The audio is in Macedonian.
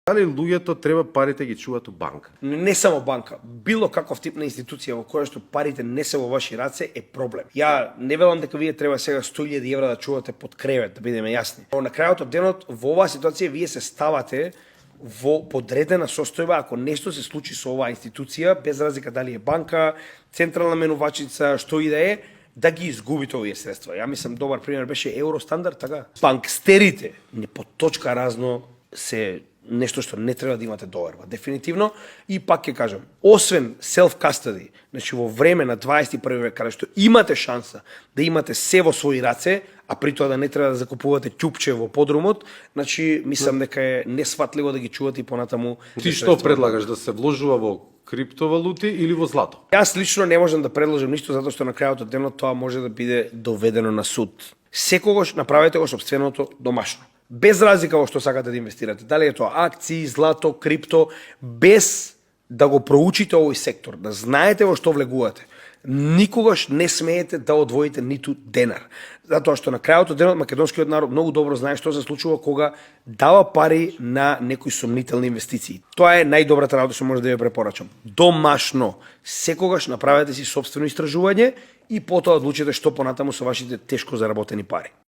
Дали луѓето треба парите ги чуваат у банка? Не само банка, било каков тип на институција во која што парите не се во ваши раце е проблем. Ја не велам дека вие треба сега 100.000 евра да чувате под кревет, да бидеме јасни. Но на крајот од денот во оваа ситуација вие се ставате во подредена состојба ако нешто се случи со оваа институција, без разлика дали е банка, централна менувачица, што и да ги изгубите овие средства. Ја мислам добар пример беше Евростандард, така. Банкстерите не по точка разно се нешто што не треба да имате доверба. Дефинитивно, и пак ќе кажам, освен self-custody, значи во време на 21 век, каде што имате шанса да имате се во своји раце, а при тоа да не треба да закупувате ќупче во подрумот, значи мислам дека е несватливо да ги чувате и понатаму. Ти што предлагаш, да се вложува во криптовалути или во злато? Јас лично не можам да предложам ништо затоа што на крајот од денот тоа може да биде доведено на суд. Секогаш направете го сопственото домашно. Без разлика во што сакате да инвестирате. Дали е тоа акции, злато, крипто, без да го проучите овој сектор, да знаете во што влегувате. Никогаш не смеете да одвоите ниту денар. Затоа што на крајот од денот македонскиот народ многу добро знае што се случува кога дава пари на некои сомнителни инвестиции. Тоа е најдобрата работа што може да ја препорачам. Домашно. Секогаш направете си сопствено истражување и потоа одлучете што понатаму со вашите тешко заработени пари.